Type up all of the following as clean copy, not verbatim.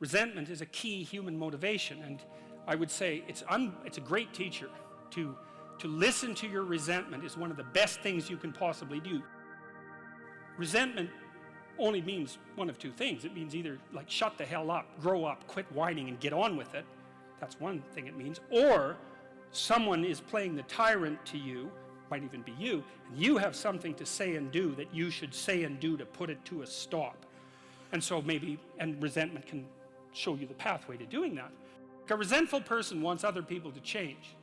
Resentment is a key human motivation, and I would say it's a great teacher. To listen to your resentment is one of the best things you can possibly do. Resentment only means one of two things. It means either like shut the hell up, grow up, quit whining and get on with it. That's one thing it means. Or someone is playing the tyrant to you, might even be you, and you have something to say and do that you should say and do to put it to a stop. And so and resentment can show you the pathway to doing that. A resentful person wants other people to change.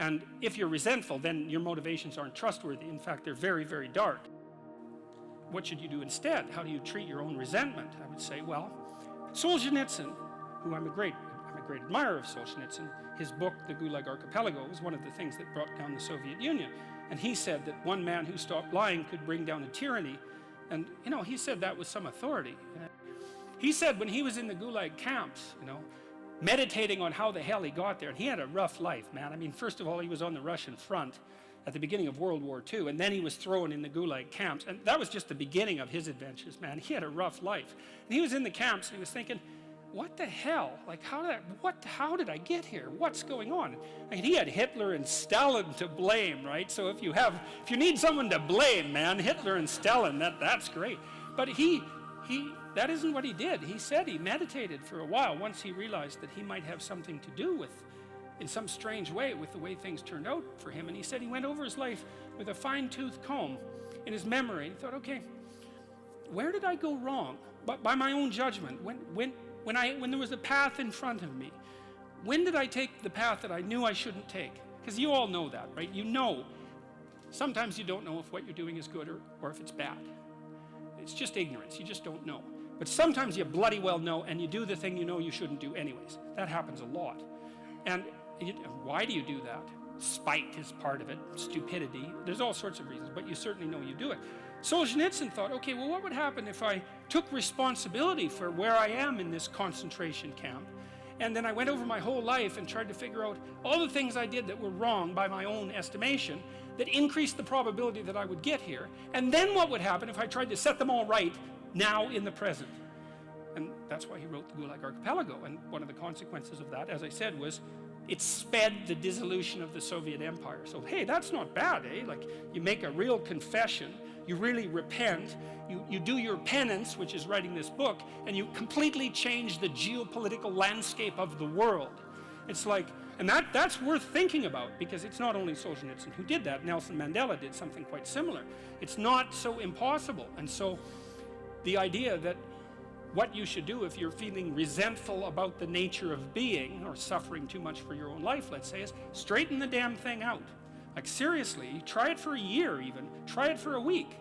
And if you're resentful, then your motivations aren't trustworthy. In fact, they're very, very dark. What should you do instead? How do you treat your own resentment? I would say, well, Solzhenitsyn, who I'm a great admirer of Solzhenitsyn, his book, The Gulag Archipelago, was one of the things that brought down the Soviet Union. And he said that one man who stopped lying could bring down a tyranny. And, he said that with some authority. He said when he was in the Gulag camps, meditating on how the hell he got there, and he had a rough life, man. I mean, first of all, he was on the Russian front at the beginning of World War II, and then he was thrown in the Gulag camps, and that was just the beginning of his adventures, man. He had a rough life. And he was in the camps, and he was thinking, what the hell? Like, how did I get here? What's going on? I mean, he had Hitler and Stalin to blame, right? So if you need someone to blame, man, Hitler and Stalin, that's great. But that isn't what he did. He said he meditated for a while once he realized that he might have something to do with, in some strange way, with the way things turned out for him. And he said he went over his life with a fine-tooth comb in his memory. He thought, okay, where did I go wrong? But by my own judgment, when there was a path in front of me, when did I take the path that I knew I shouldn't take? Because you all know that, right? Sometimes you don't know if what you're doing is good or if it's bad. It's just ignorance. You just don't know. But sometimes you bloody well know, and you do the thing you know you shouldn't do anyways. That happens a lot. And why do you do that? Spite is part of it, stupidity. There's all sorts of reasons, but you certainly know you do it. Solzhenitsyn thought, okay, well, what would happen if I took responsibility for where I am in this concentration camp, and then I went over my whole life and tried to figure out all the things I did that were wrong by my own estimation that increased the probability that I would get here, and then what would happen if I tried to set them all right now in the present? And that's why he wrote the Gulag Archipelago. And one of the consequences of that, as I said, was it sped the dissolution of the Soviet Empire. So, hey, that's not bad, eh? Like, you make a real confession, you really repent, you do your penance, which is writing this book, and you completely change the geopolitical landscape of the world. It's like, and that's worth thinking about, because it's not only Solzhenitsyn who did that. Nelson Mandela did something quite similar. It's not so impossible. And so the idea that what you should do if you're feeling resentful about the nature of being, or suffering too much for your own life, let's say, is straighten the damn thing out. Like, seriously, try it for a year even. Try it for a week.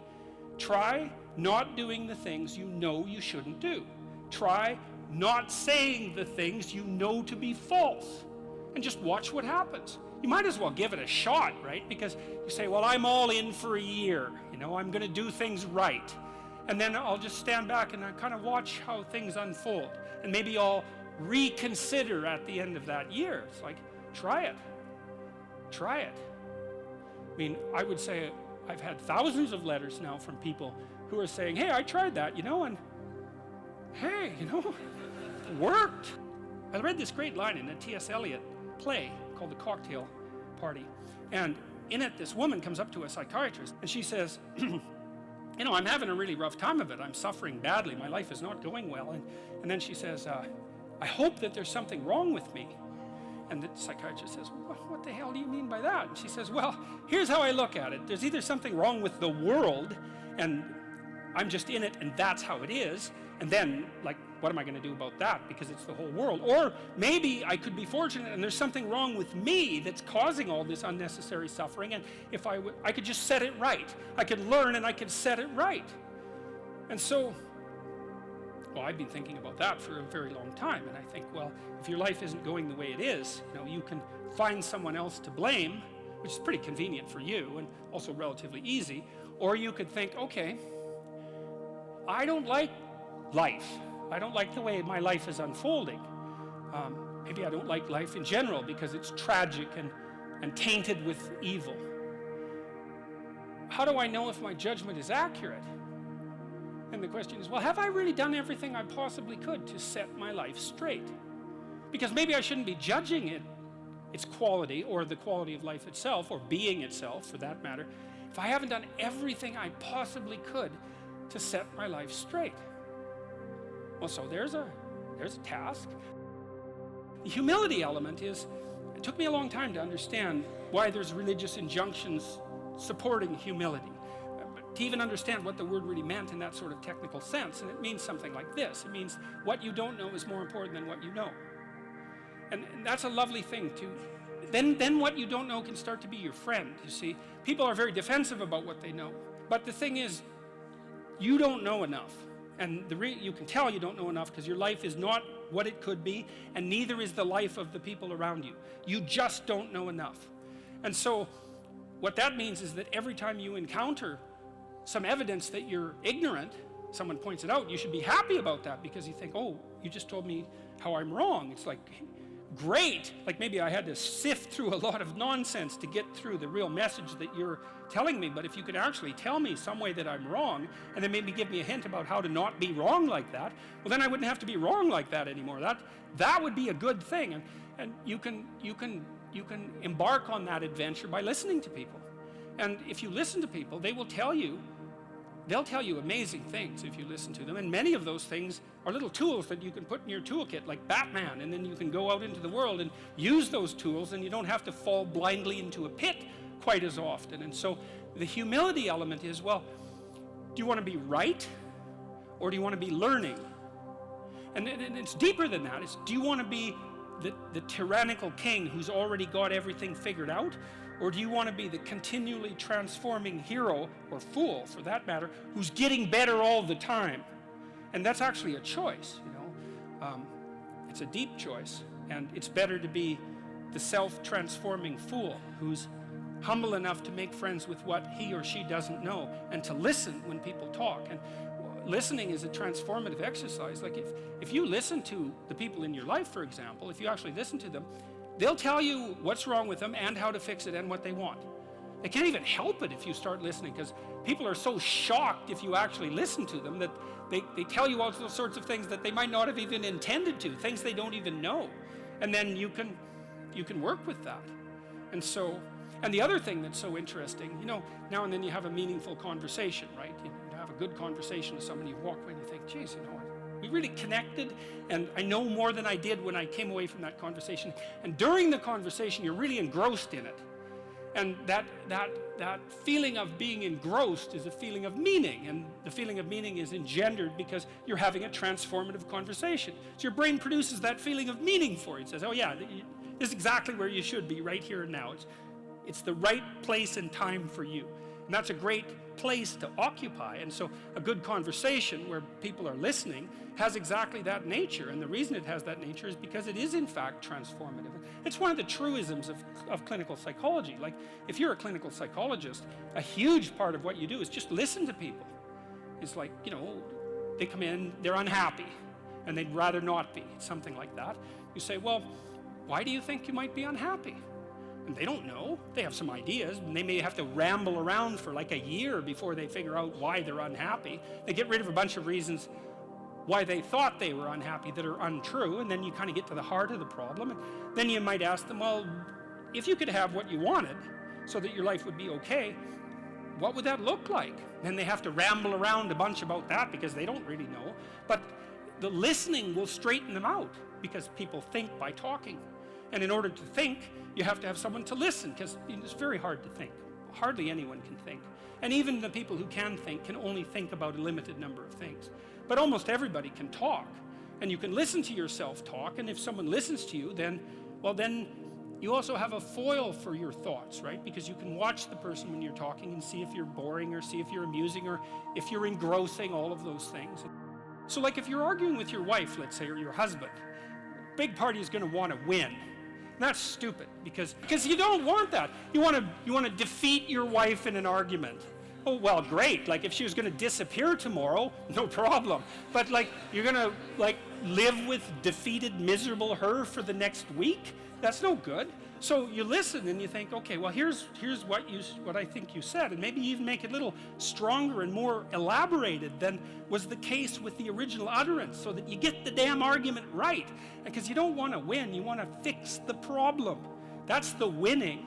Try not doing the things you know you shouldn't do. Try not saying the things you know to be false. And just watch what happens. You might as well give it a shot, right? Because you say, well, I'm all in for a year. I'm going to do things right. And then I'll just stand back and I kind of watch how things unfold. And maybe I'll reconsider at the end of that year. It's like, try it. Try it. I mean, I would say I've had thousands of letters now from people who are saying, hey, I tried that, and hey, it worked. I read this great line in a T.S. Eliot play called The Cocktail Party. And in it, this woman comes up to a psychiatrist and she says, I'm having a really rough time of it. I'm suffering badly. My life is not going well. And then she says, I hope that there's something wrong with me. And the psychiatrist says, what the hell do you mean by that? And she says, well, here's how I look at it. There's either something wrong with the world, and I'm just in it, and that's how it is. And then, like, what am I going to do about that? Because it's the whole world. Or maybe I could be fortunate, and there's something wrong with me that's causing all this unnecessary suffering, and if I could just set it right. I could learn, and I could set it right. And so, I've been thinking about that for a very long time, and I think, well, if your life isn't going the way it is, you can find someone else to blame, which is pretty convenient for you and also relatively easy, or you could think, okay, I don't like life. I don't like the way my life is unfolding. Maybe I don't like life in general because it's tragic and tainted with evil. How do I know if my judgment is accurate? And the question is, well, have I really done everything I possibly could to set my life straight? Because maybe I shouldn't be judging its quality, or the quality of life itself, or being itself for that matter, if I haven't done everything I possibly could to set my life straight. Well, so there's a task. The humility element is, it took me a long time to understand why there's religious injunctions supporting humility, to even understand what the word really meant in that sort of technical sense. And it means something like this. It means what you don't know is more important than what you know. And that's a lovely thing to, then what you don't know can start to be your friend, you see. People are very defensive about what they know. But the thing is, you don't know enough. And you can tell you don't know enough because your life is not what it could be, and neither is the life of the people around you. You just don't know enough. And so what that means is that every time you encounter some evidence that you're ignorant, someone points it out, you should be happy about that, because you think, oh, you just told me how I'm wrong. It's like, great. Like maybe I had to sift through a lot of nonsense to get through the real message that you're telling me. But if you could actually tell me some way that I'm wrong, and then maybe give me a hint about how to not be wrong like that, well, then I wouldn't have to be wrong like that anymore. That would be a good thing. And you can embark on that adventure by listening to people. And if you listen to people, they'll tell you amazing things if you listen to them. And many of those things are little tools that you can put in your toolkit, like Batman, and then you can go out into the world and use those tools, and you don't have to fall blindly into a pit quite as often. And so the humility element is, well, do you want to be right, or do you want to be learning? And it's deeper than that. It's, do you want to be the tyrannical king who's already got everything figured out? Or do you want to be the continually transforming hero, or fool for that matter, who's getting better all the time? And that's actually a choice, you know. It's a deep choice. And it's better to be the self-transforming fool who's humble enough to make friends with what he or she doesn't know, and to listen when people talk. And listening is a transformative exercise. Like if you listen to the people in your life, for example, if you actually listen to them, they'll tell you what's wrong with them and how to fix it and what they want. They can't even help it if you start listening, because people are so shocked if you actually listen to them that they tell you all sorts of things that they might not have even intended to, things they don't even know. And then you can work with that. And so, and the other thing that's so interesting, you know, now and then you have a meaningful conversation, right? You have a good conversation with somebody, you walk away and you think, geez, you know, we really connected, and I know more than I did when I came away from that conversation. And during the conversation, you're really engrossed in it. And that feeling of being engrossed is a feeling of meaning, and the feeling of meaning is engendered because you're having a transformative conversation. So your brain produces that feeling of meaning for you. It says, oh yeah, this is exactly where you should be, right here and now. It's the right place and time for you. And that's a great place to occupy. And so a good conversation where people are listening has exactly that nature. And the reason it has that nature is because it is in fact transformative. It's one of the truisms of clinical psychology. Like if you're a clinical psychologist, a huge part of what you do is just listen to people. It's like, you know, they come in, they're unhappy, and they'd rather not be, something like that. You say, well, why do you think you might be unhappy? And they don't know. They have some ideas, and they may have to ramble around for like a year before they figure out why they're unhappy. They get rid of a bunch of reasons why they thought they were unhappy that are untrue, and then you kind of get to the heart of the problem. And then you might ask them, well, if you could have what you wanted so that your life would be okay, what would that look like? Then they have to ramble around a bunch about that because they don't really know. But the listening will straighten them out, because people think by talking. And in order to think, you have to have someone to listen, because it's very hard to think. Hardly anyone can think. And even the people who can think can only think about a limited number of things. But almost everybody can talk. And you can listen to yourself talk, and if someone listens to you, then you also have a foil for your thoughts, right? Because you can watch the person when you're talking and see if you're boring, or see if you're amusing, or if you're engrossing, all of those things. So like if you're arguing with your wife, let's say, or your husband, big party is going to want to win. And that's stupid, because you don't want that. You want to defeat your wife in an argument. oh, well, great. Like if she was going to disappear tomorrow, no problem. But like you're going to like live with defeated, miserable her for the next week? That's no good. So you listen and you think, okay, well, here's what I think you said, and maybe even make it a little stronger and more elaborated than was the case with the original utterance, so that you get the damn argument right. Because you don't want to win, you want to fix the problem. That's the winning.